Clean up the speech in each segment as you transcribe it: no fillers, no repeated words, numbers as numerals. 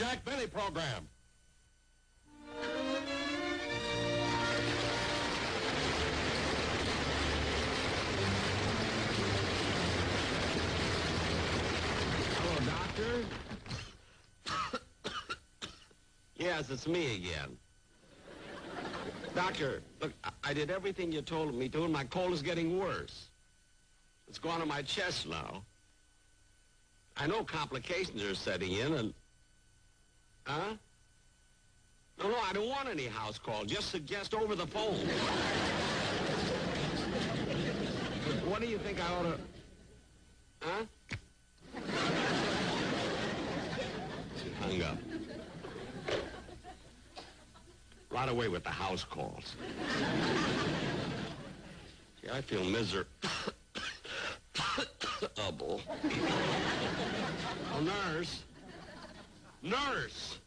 Jack Benny program. Hello, Doctor? Yes, it's me again. Doctor, look, I did everything you told me to, and my cold is getting worse. It's gone to my chest now. I know complications are setting in, and... Huh? No, I don't want any house call. Just suggest over the phone. What do you think I ought to... Huh? She hung up. Right away with the house calls. See, I feel miserable. Oh, nurse. Nurse!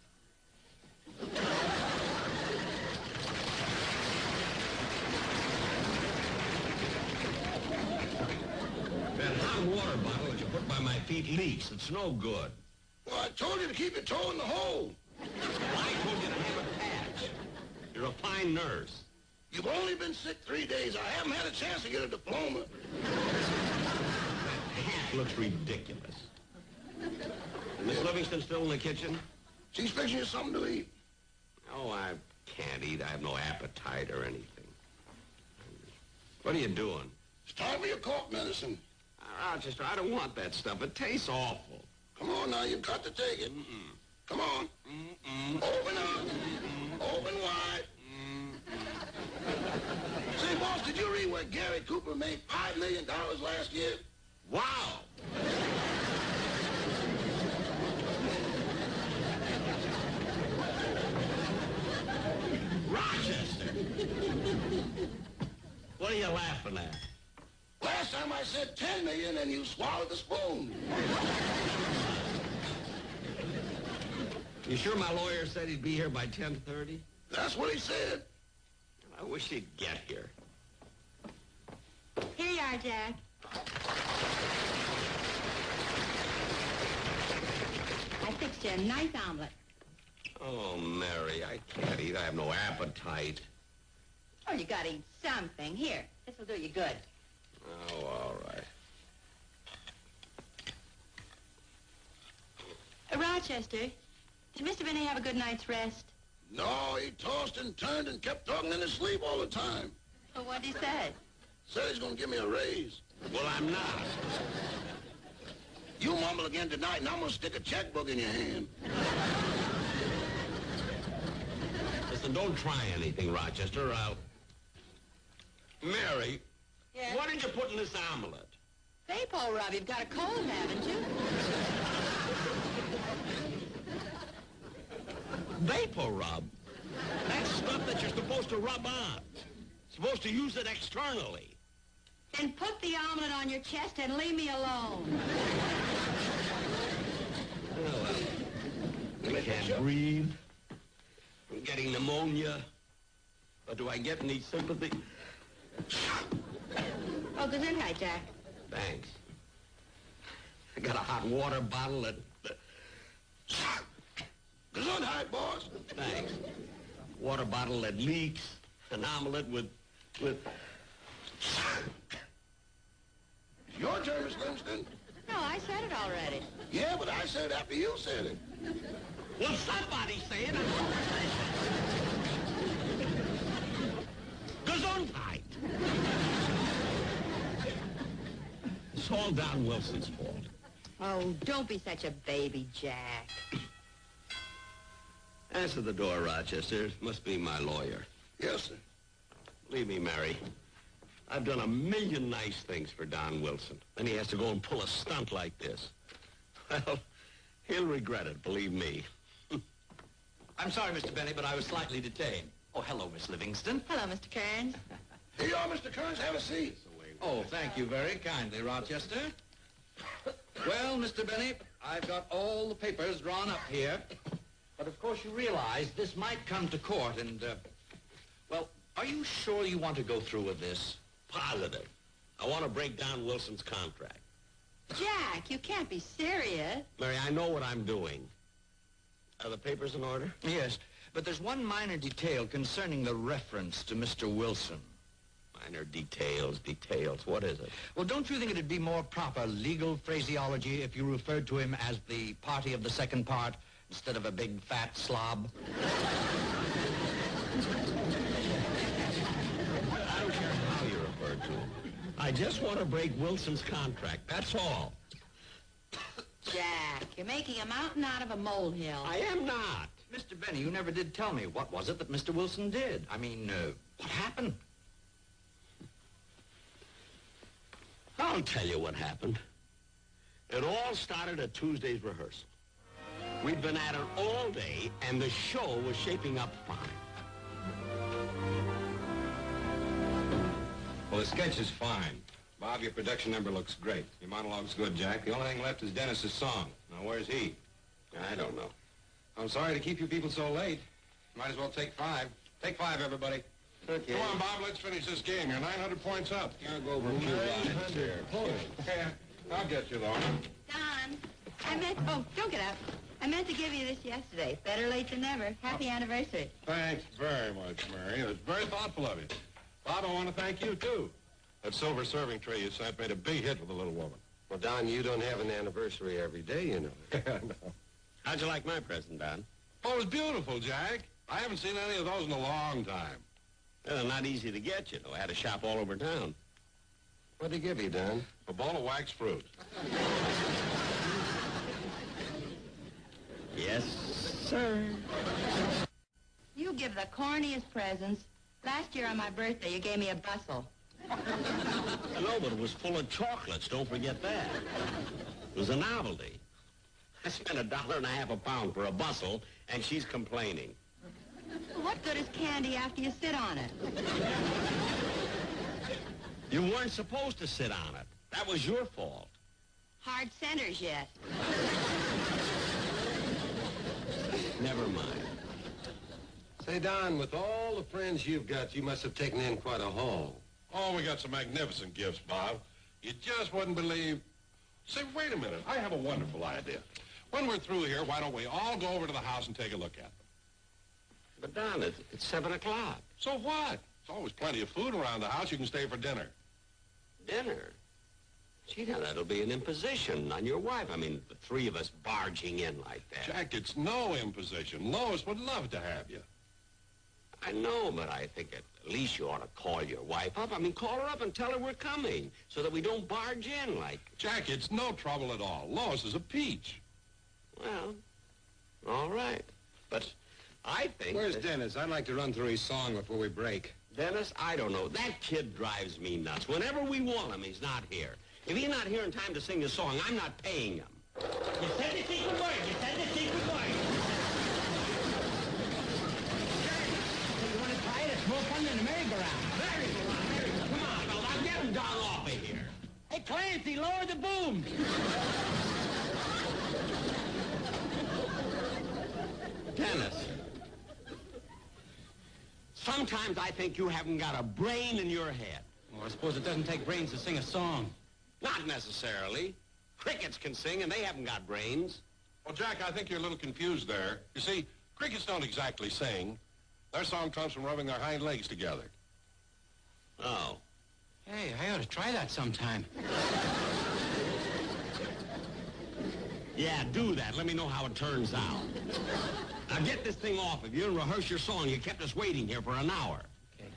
That hot water bottle that you put by my feet leaks. It's no good. Well, I told you to keep your toe in the hole. I told you to have a patch. You're a fine nurse. You've only been sick 3 days. I haven't had a chance to get a diploma. That hat looks ridiculous. Is Miss Livingston still in the kitchen? She's fixing you something to eat. Oh, I can't eat. I have no appetite or anything. What are you doing? It's time for your cough medicine. Rochester, I don't want that stuff. It tastes awful. Come on now, you've got to take it. Come on. Open up. Open wide. Say, boss, did you read where Gary Cooper made $5 million last year? Wow! Rochester! What are you laughing at? Last time I said 10 million and you swallowed the spoon. You sure my lawyer said he'd be here by 10:30? That's what he said. I wish he'd get here. Here you are, Jack. I fixed you a nice omelet. Oh, Mary, I can't eat. I have no appetite. Oh, you gotta eat something. Here, this will do you good. Oh, all right. Rochester, did Mr. Benny have a good night's rest? No, he tossed and turned and kept talking in his sleep all the time. Well, what'd he say? Said he's going to give me a raise. Well, I'm not. You mumble again tonight, and I'm going to stick a checkbook in your hand. Listen, don't try anything, Rochester, or I'll... Mary, Yeah? what did you put in this omelet? Vapo rub. You've got a cold, haven't you? Vapor rub? That's stuff that you're supposed to rub on. Supposed to use it externally. Then put the omelet on your chest and leave me alone. Oh, well, I can't breathe. I'm getting pneumonia. But do I get any sympathy? Oh, gesundheit, Jack. Thanks. I got a hot water bottle that... Gesundheit, boss. Thanks. Water bottle that leaks. An omelet with... It's your turn, Miss Livingston. No, I said it already. Yeah, but I said it after you said it. Well, somebody say it. Gesundheit. It's all Don Wilson's fault. Oh, don't be such a baby, Jack. Answer the door, Rochester. It must be my lawyer. Yes, sir. Believe me, Mary, I've done a million nice things for Don Wilson. Then he has to go and pull a stunt like this. Well, he'll regret it, believe me. I'm sorry, Mr. Benny, but I was slightly detained. Oh, hello, Miss Livingston. Hello, Mr. Kearns. Here you are, Mr. Kearns. Have a seat. Oh, thank you very kindly, Rochester. Well, Mr. Benny, I've got all the papers drawn up here. But of course you realize this might come to court and, well, are you sure you want to go through with this? Positive. I want to break Don Wilson's contract. Jack, you can't be serious. Mary, I know what I'm doing. Are the papers in order? Yes, but there's one minor detail concerning the reference to Mr. Wilson. Minor details. What is it? Well, don't you think it'd be more proper legal phraseology if you referred to him as the party of the second part instead of a big fat slob? I don't care how you refer to him. I just want to break Wilson's contract. That's all. Jack, you're making a mountain out of a molehill. I am not. Mr. Benny, you never did tell me. What was it that Mr. Wilson did? I mean, what happened? I'll tell you what happened. It all started at Tuesday's rehearsal. We'd been at it all day, and the show was shaping up fine. Well, the sketch is fine. Bob, your production number looks great. Your monologue's good, Jack. The only thing left is Dennis's song. Now, where's he? I don't know. I'm sorry to keep you people so late. Might as well take 5. Take 5, everybody. Okay. Come on, Bob, let's finish this game. You're 900 points up. I'll go over 2 lines here. Yeah, I'll get you, though. Don, oh, don't get up. I meant to give you this yesterday. Better late than never. Happy anniversary. Thanks very much, Mary. It was very thoughtful of you. Bob, I want to thank you, too. That silver serving tray you sent made a big hit with the little woman. Well, Don, you don't have an anniversary every day, you know. No. How'd you like my present, Don? Oh, it was beautiful, Jack. I haven't seen any of those in a long time. Well, they're not easy to get, you know. I had to shop all over town. What'd he give you, Don? A bowl of wax fruit. Yes, sir. You give the corniest presents. Last year on my birthday, you gave me a bustle. No, but it was full of chocolates. Don't forget that. It was a novelty. I spent $1.50 a pound for a bustle, and she's complaining. What good is candy after you sit on it? You weren't supposed to sit on it. That was your fault. Hard centers yet. Never mind. Say, Don, with all the friends you've got, you must have taken in quite a haul. Oh, we got some magnificent gifts, Bob. You just wouldn't believe... Say, wait a minute. I have a wonderful idea. When we're through here, why don't we all go over to the house and take a look at them? But, Don, it's 7 o'clock. So what? There's always plenty of food around the house. You can stay for dinner. Dinner? Gee, now, that'll be an imposition on your wife. I mean, the 3 of us barging in like that. Jack, it's no imposition. Lois would love to have you. I know, but I think at least you ought to call your wife up. I mean, call her up and tell her we're coming so that we don't barge in like... Jack, it's no trouble at all. Lois is a peach. Well, all right. But I think... Where's that... Dennis? I'd like to run through his song before we break. Dennis, I don't know. That kid drives me nuts. Whenever we want him, he's not here. If he's not here in time to sing the song, I'm not paying him. You said the secret word. You said the secret word. You want to try it? It's more fun than a merry-go-round. Merry-go-round. Come on, fella. Now get him down off of here. Hey, Clancy, lower the booms. Dennis, sometimes I think you haven't got a brain in your head. Well, I suppose it doesn't take brains to sing a song. Not necessarily. Crickets can sing, and they haven't got brains. Well, Jack, I think you're a little confused there. You see, crickets don't exactly sing. Their song comes from rubbing their hind legs together. Oh. Hey, I ought to try that sometime. Yeah, do that. Let me know how it turns out. Now get this thing off of you and rehearse your song. You kept us waiting here for an hour. Okay.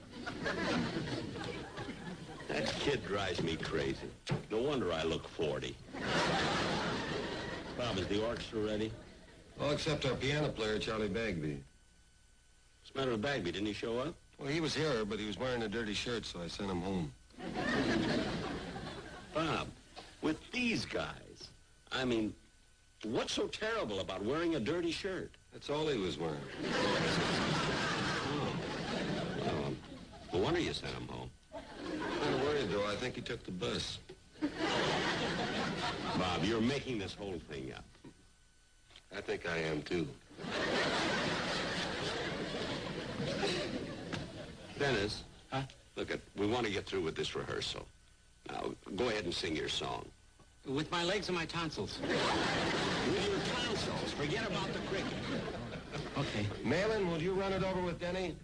That kid drives me crazy. No wonder I look 40. Bob, is the orchestra ready? All except our piano player, Charlie Bagby. What's the matter with Bagby? Didn't he show up? Well, he was here, but he was wearing a dirty shirt, so I sent him home. Bob, with these guys, I mean, what's so terrible about wearing a dirty shirt? That's all he was wearing. Oh. Well, no wonder you sent him home. I'm kind of worried, though. I think he took the bus. Bob, you're making this whole thing up. I think I am, too. Dennis? Huh? Look, we want to get through with this rehearsal. Now, go ahead and sing your song. With my legs and my tonsils. With your tonsils? Just forget about the cricket. Okay. Malin, will you run it over with Denny?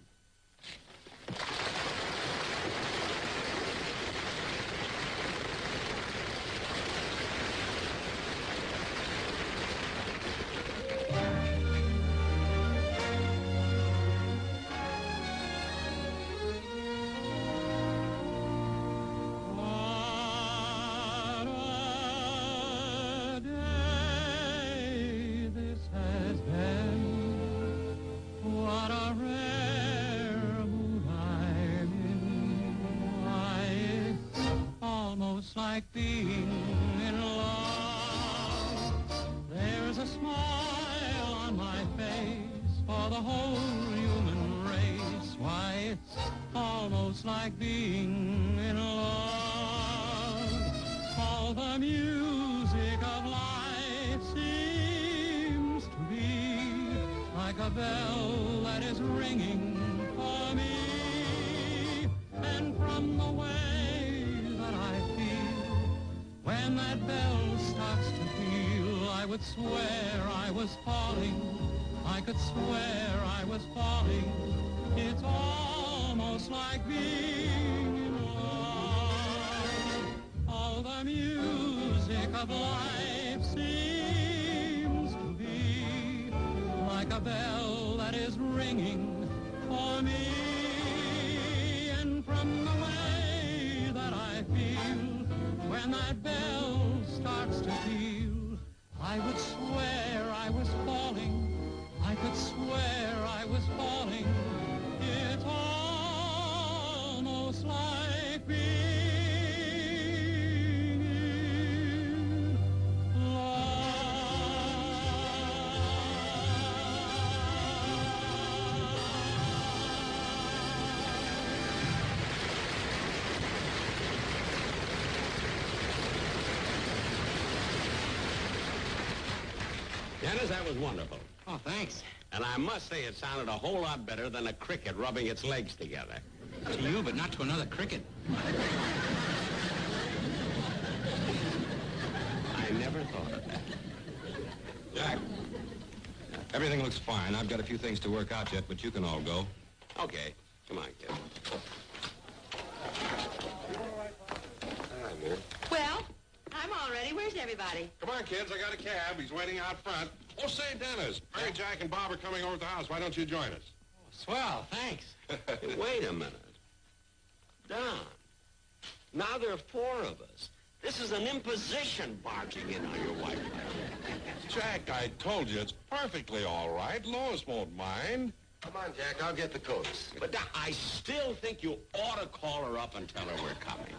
Like being in love. There's a smile on my face for the whole human race. Why, it's almost like being in love. All the music of life seems to be like a bell that is ringing for me. And from the way that I feel when that bell starts to peal, I would swear I was falling. I could swear I was falling. It's almost like being in love. All the music of life seems to be like a bell that is ringing for me. And from the way that I feel when that bell starts to peal, I would swear I was falling. I could swear I was falling. It's almost like being in love. Dennis, that was wonderful. Oh, thanks. And I must say it sounded a whole lot better than a cricket rubbing its legs together. To you, but not to another cricket. I never thought of that. Jack, everything looks fine. I've got a few things to work out yet, but you can all go. Okay. Come on, kid. Hi, Mary. Well, I'm all ready. Where's everybody? Come on, kids, I got a cab. He's waiting out front. Oh, say, Dennis, Mary, Jack, and Bob are coming over to the house. Why don't you join us? Swell, thanks. Hey, wait a minute. Don, now there are four of us. This is an imposition barging in on your wife. Jack, I told you, it's perfectly all right. Lois won't mind. Come on, Jack, I'll get the coats. But Don, I still think you ought to call her up and tell her we're coming.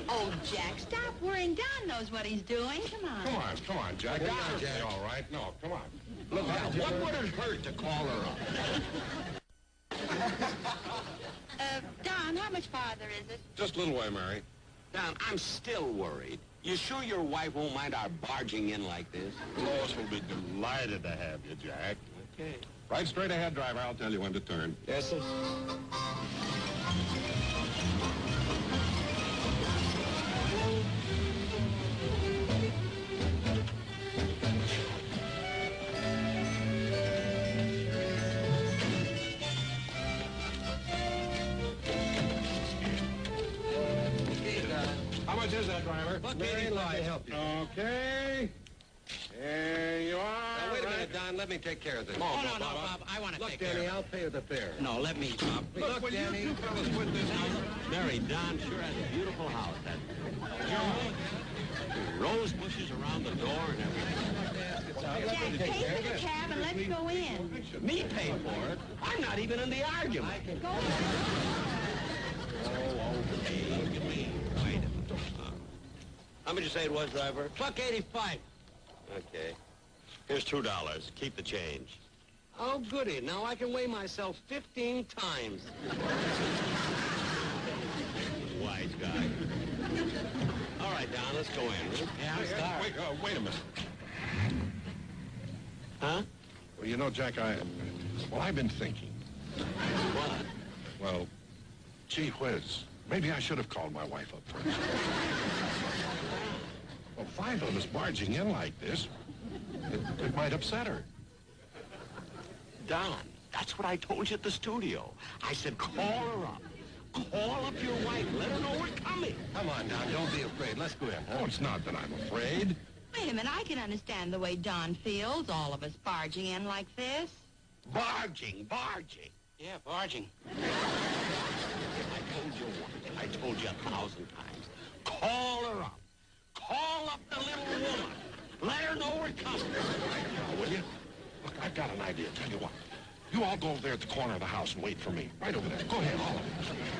Oh, Jack, stop worrying. Don knows what he's doing. Come on. Come on, Jack. Come on, It's Jack. all right. No, come on. Look, now, what would it hurt to call her up? Don, how much farther is it? Just a little way, Mary. Don, I'm still worried. You sure your wife won't mind our barging in like this? Lois will be delighted to have you, Jack. Okay. Right straight ahead, driver. I'll tell you when to turn. Yes, sir. How much is that, driver? Mary, let me help you. Okay. There you are. Now, wait a right. minute, Don. Let me take care of this. Oh, no, Bob. I want to Look, take care Danny, of I'll pay you the fare. it. No, let me, Bob. Look, will Danny. you two fellas quit this house? Mary, Don sure has a beautiful house. That rose bushes around the door and everything. Jack, pay for the cab and let's go in. Me pay for it? I'm not even in the argument. Go on. Oh, okay. Look at me. Wait a minute. How much you say it was, driver? $1.85. Okay. Here's $2. Keep the change. Oh, goody. Now I can weigh myself 15 times. Wise guy. All right, Don, let's go in. Yeah, I'm starved. Wait a minute. Huh? Well, you know, Jack, I've been thinking. What? Well, gee whiz. Maybe I should have called my wife up first. Well, five of us barging in like this. It might upset her. Don, that's what I told you at the studio. I said, call her up. Call up your wife. Let her know we're coming. Come on, Don, don't be afraid. Let's go in. Oh, it's not that I'm afraid. Wait a minute, I can understand the way Don feels, all of us barging in like this. Barging. Yeah, barging. I told you once. I told you 1,000 times. Call her up. Call up the little woman. Let her know we're coming. Now, will you? Look, I've got an idea. Tell you what. You all go over there at the corner of the house and wait for me. Right over there. Go ahead, all of you.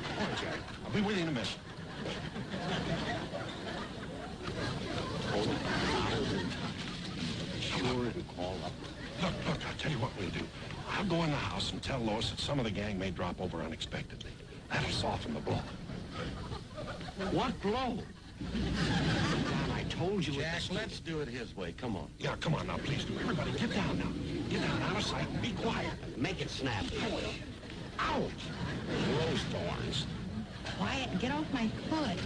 Come on, Jack. I'll be with you in a minute. Sure to call up. Look, I'll tell you what we'll do. I'll go in the house and tell Lois that some of the gang may drop over unexpectedly. That'll soften the blow. What blow? Don, I told you. Jack, let's do it his way. Come on. Yeah, come on now, please do. Everybody, get down now. Get down out of sight and be quiet. Make it snappy. Ouch! Rose thorns. Quiet and get off my foot.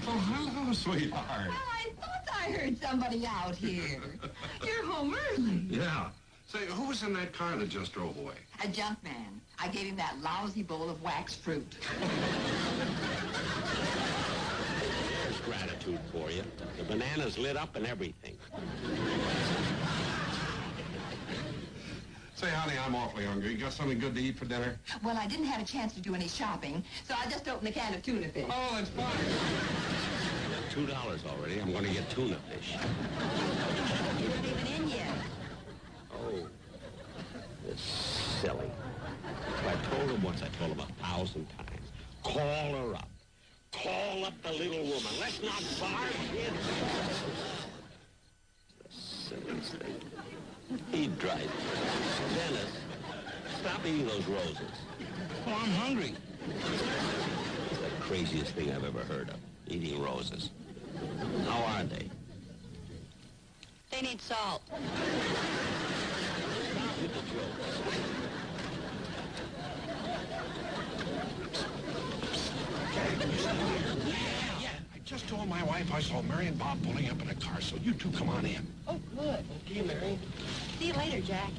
Oh, hello, sweetheart. I thought I heard somebody out here. You're home early. Yeah. Say, who was in that car that just drove away? A junk man. I gave him that lousy bowl of wax fruit. There's gratitude for you. The banana's lit up and everything. Say, honey, I'm awfully hungry. You got something good to eat for dinner? Well, I didn't have a chance to do any shopping, so I just opened a can of tuna fish. Oh, that's fine. $2 already. I'm going to get tuna fish. You're not even in yet. Oh, it's silly. I told him once, I told him 1,000 times. Call her up. Call up the little woman. Let's not barge in. The silliest thing. He'd drive me. Dennis, stop eating those roses. Oh, I'm hungry. It's the craziest thing I've ever heard of. Eating roses. How are they? They need salt. Stop with the jokes. I just told my wife I saw Mary and Bob pulling up in a car, so you two come on in. Oh, good. Okay, Mary. See you later, Jack.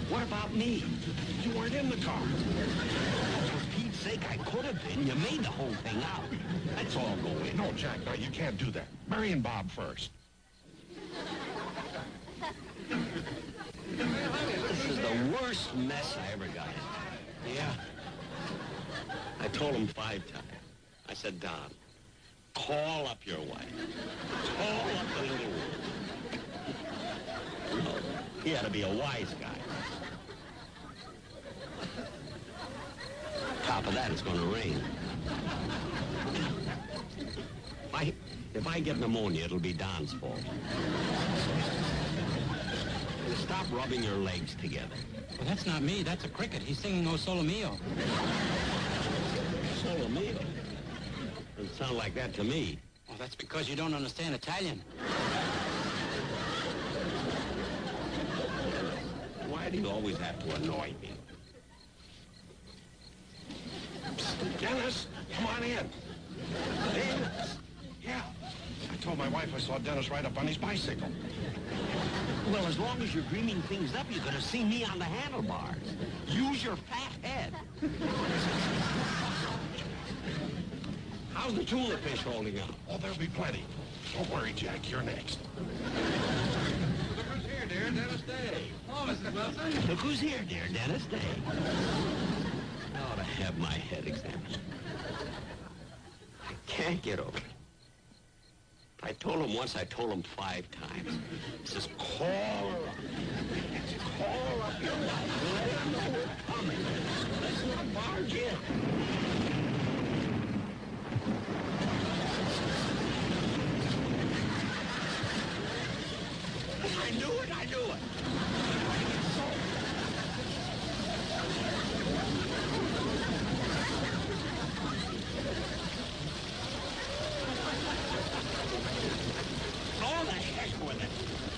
What about me? You weren't in the car. For Pete's sake, I could have been. You made the whole thing out. Let's all go in. No, Jack, no, you can't do that. Mary and Bob first. This is the worst mess I ever got in. Yeah. I told him 5 times. I said, Don, call up your wife. Call up the little woman. No, he had to be a wise guy. Top of that, it's going to rain. If I get pneumonia, it'll be Don's fault. And stop rubbing your legs together. Well, that's not me. That's a cricket. He's singing O Solo Mio. Solo mio. Doesn't sound like that to me. Well, that's because you don't understand Italian. Why do you always have to annoy me? Dennis, come on in. Dennis? Yeah. I told my wife I saw Dennis ride up on his bicycle. Well, as long as you're dreaming things up, you're going to see me on the handlebars. Use your fat head. How's the tuna fish holding up? Oh, there'll be plenty. Don't worry, Jack. You're next. Look who's here, dear. Dennis Day. Oh, Mrs. Wilson. Look who's here, dear Dennis Day. I ought to have my head examined. I can't get over it. I told him once, I told him 5 times. He says, call her up. Call up your wife. Let her know we're coming. Let's not barge in. I knew it. Oh, the heck with it.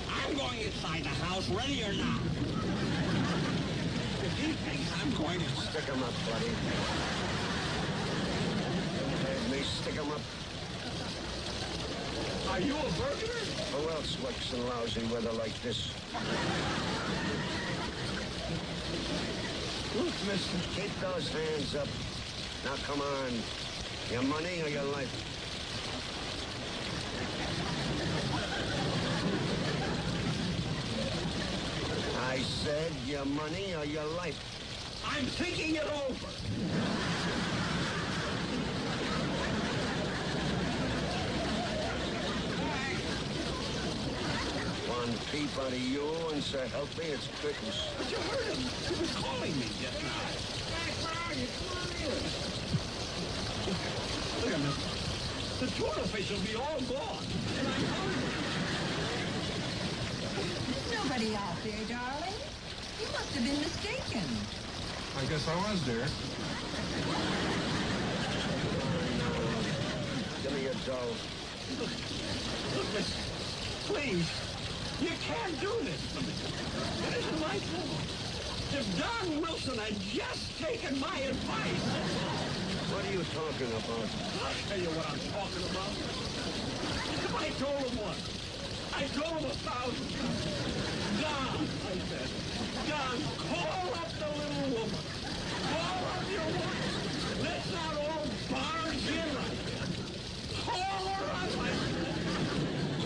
I'm going inside the house, ready or not. If he thinks I'm going to Stick 'em up, buddy. Let me stick 'em up. Are you a burglar? Who else works in lousy weather like this? Look, mister, keep those hands up. Now, come on. Your money or your life? I said your money or your life. I'm thinking it over. One peep out of you and so help me, it's curtains. But you heard him. He was calling me just now. Jack, where are you? Come on in. Look at this. The tuna fish will be all gone. And I'm hungry. There's nobody out there, darling. You must have been mistaken. I guess I was, dear. Give me your dough. Look, miss. Please. You can't do this to me. It isn't my fault. If Don Wilson had just taken my advice, that's all. What are you talking about? I'll tell you what I'm talking about. If I told him once, I told him 1,000 times. Don, I said, Don, call up the little woman. Call up your wife. Let's not all barge in like this. Call her up, I said.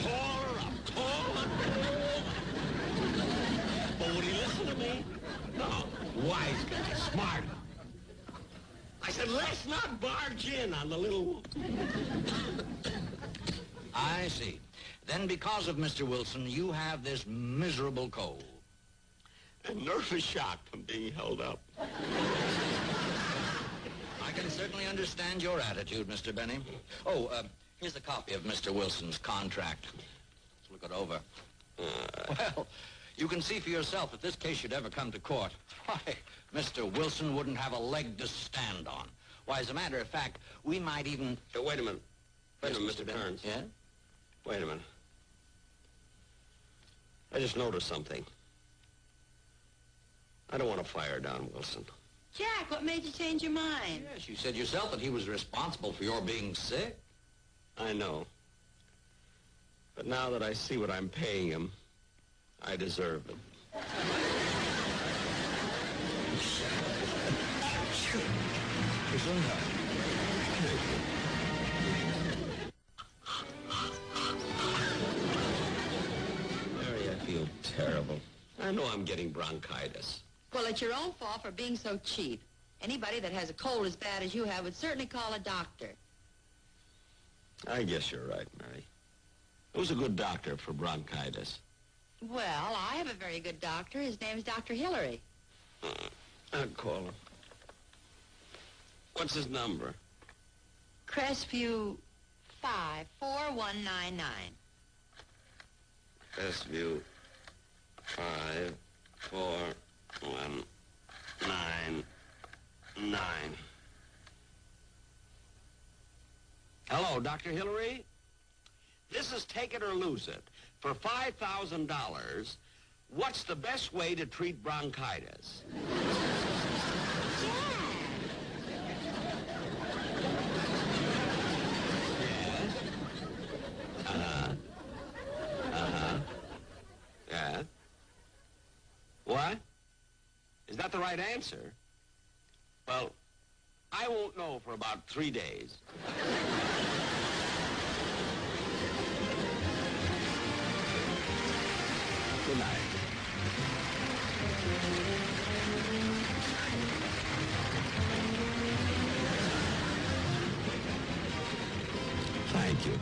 Call her up. Call up the little woman. But would he listen to me? No. Wise guy. Smart. I said, let's not barge in on the little woman. I see. Then because of Mr. Wilson, you have this miserable cold. A nervous shock from being held up. I can certainly understand your attitude, Mr. Benny. Oh, here's a copy of Mr. Wilson's contract. Let's look it over. Well, you can see for yourself if this case should ever come to court. Why, Mr. Wilson wouldn't have a leg to stand on. Why, as a matter of fact, we might even... Wait a minute. Wait a minute, Yes, Mr. Kearns. Yeah? Wait a minute. I just noticed something. I don't want to fire Don Wilson. Jack, what made you change your mind? Yes, you said yourself that he was responsible for your being sick. I know. But now that I see what I'm paying him, I deserve it. Mary, I feel terrible. I know I'm getting bronchitis. Well, it's your own fault for being so cheap. Anybody that has a cold as bad as you have would certainly call a doctor. I guess you're right, Mary. Who's a good doctor for bronchitis? Well, I have a very good doctor. His name's Dr. Hillary. I'll call him. What's his number? Crestview 54199. Crestview 54199. Hello, Dr. Hillary? This is Take It or Lose It. For $5,000, what's the best way to treat bronchitis? Yes. Yeah. What? Is that the right answer? Well, I won't know for about 3 days. Good night. Thank you.